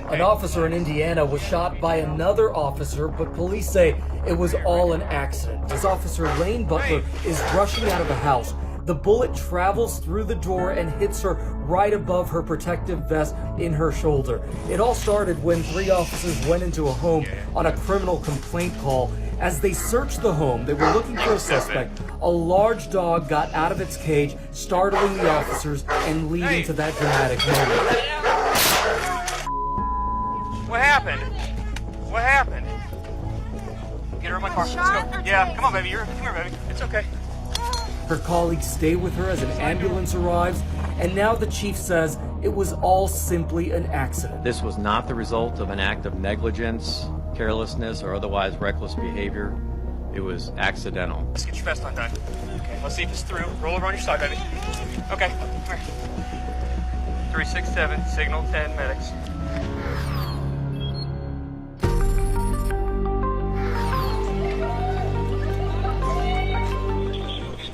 An officer in Indiana was shot by another officer, but police say it was all an accident. As Officer Lane Butler is rushing out of the house, the bullet travels through the door and hits her right above her protective vest in her shoulder. It all started when 3 officers went into a home on a criminal complaint call. As they searched the home, they were looking for a suspect. A large dog got out of its cage, startling the officers and leading to that dramatic moment. What happened? What happened? Get her in my car. Let's go. Yeah, come on, baby. Come here, baby. It's okay. Her colleagues stay with her as an ambulance arrives, and now the chief says it was all simply an accident. This was not the result of an act of negligence, carelessness, or otherwise reckless behavior. It was accidental. Let's get your vest undone. Okay, let's see if it's through. Roll over on your side, baby. Okay, come here. 367, signal 10 medics.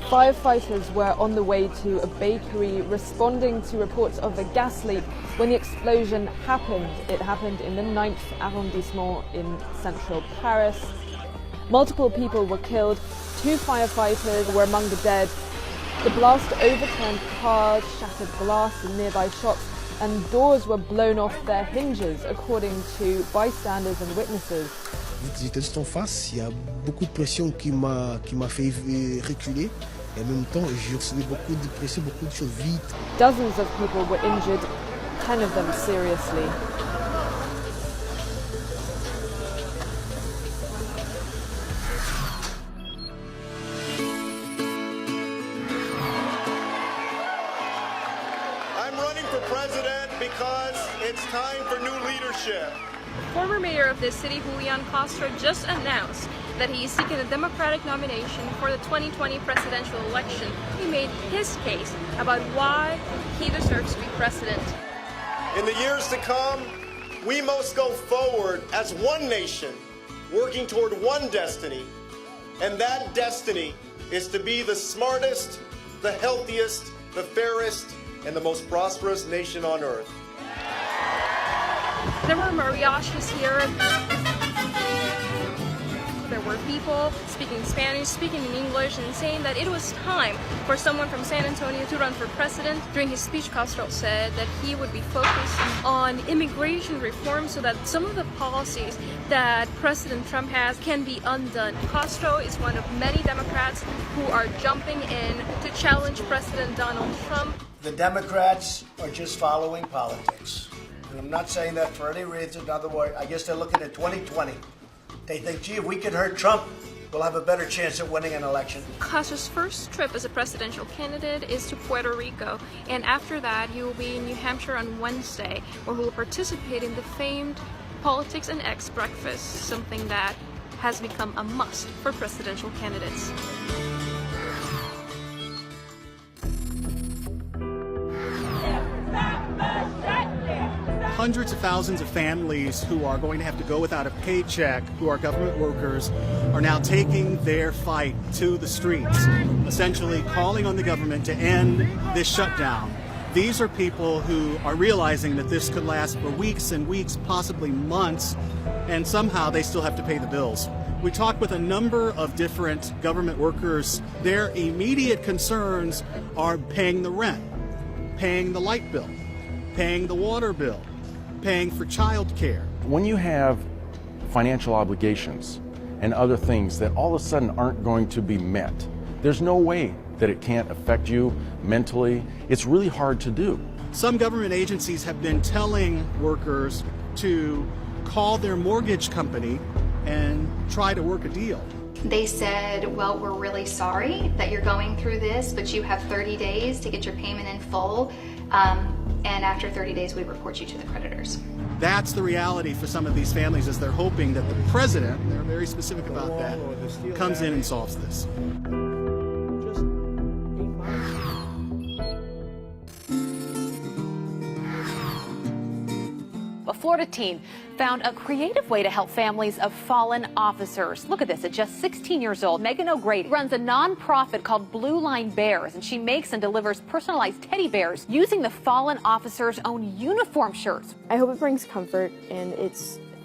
Firefighters were on the way to a bakery responding to reports of a gas leak when the explosion happened. It happened in the 9th arrondissement in central Paris. Multiple people were killed. 2 firefighters were among the dead. The blast overturned cars, shattered glass in nearby shops, and doors were blown off their hinges, according to bystanders and witnesses. J'étais juste en face, il y a beaucoup de pression qui m'a fait reculer. Et en même temps, j'ai reçu beaucoup de pression, beaucoup de choses vite. Dozens of people were injured, 10 of them seriously. I'm running for president because it's time for new leadership. Former mayor of this city, Julian Castro, just announced that he is seeking a Democratic nomination for the 2020 presidential election. He made his case about why he deserves to be president. In the years to come, we must go forward as one nation, working toward one destiny, and that destiny is to be the smartest, the healthiest, the fairest, and the most prosperous nation on earth. There were mariachis here. There were people speaking Spanish, speaking in English, and saying that it was time for someone from San Antonio to run for president. During his speech, Castro said that he would be focused on immigration reform so that some of the policies that President Trump has can be undone. Castro is one of many Democrats who are jumping in to challenge President Donald Trump. The Democrats are just following politics. And I'm not saying that for any reason. In other words, I guess they're looking at 2020. They think, gee, if we can hurt Trump, we'll have a better chance at winning an election. Castro's first trip as a presidential candidate is to Puerto Rico, and after that he will be in New Hampshire on Wednesday, where he will participate in the famed Politics and Eggs breakfast, something that has become a must for presidential candidates. Hundreds of thousands of families who are going to have to go without a paycheck, who are government workers, are now taking their fight to the streets, essentially calling on the government to end this shutdown. These are people who are realizing that this could last for weeks and weeks, possibly months, and somehow they still have to pay the bills. We talked with a number of different government workers. Their immediate concerns are paying the rent, paying the light bill, paying the water bill, paying for child care. When you have financial obligations and other things that all of a sudden aren't going to be met, there's no way that it can't affect you mentally. It's really hard to do. Some government agencies have been telling workers to call their mortgage company and try to work a deal. They said, well, we're really sorry that you're going through this, but you have 30 days to get your payment in full. And after 30 days, we report you to the creditors. That's the reality for some of these families, is they're hoping that the president, they're very specific about that, comes in and solves this. Florida teen found a creative way to help families of fallen officers. Look at this. At just 16 years old, Megan O'Grady runs a nonprofit called Blue Line Bears, and she makes and delivers personalized teddy bears using the fallen officers' own uniform shirts. I hope it brings comfort, and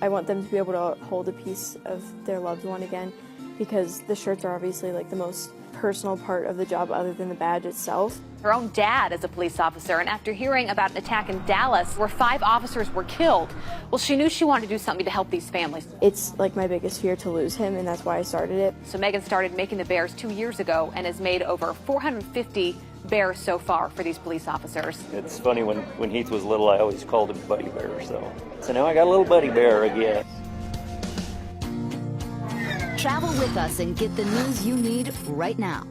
I want them to be able to hold a piece of their loved one again, because the shirts are obviously like the most personal part of the job other than the badge itself. Her own dad is a police officer, and after hearing about an attack in Dallas where 5 officers were killed, well, she knew she wanted to do something to help these families. It's like my biggest fear to lose him, and that's why I started it. So Megan started making the bears 2 years ago and has made over 450 bears so far for these police officers. It's funny, when Heath was little, I always called him Buddy Bear, so now I got a little Buddy Bear again. Travel with us and get the news you need right now.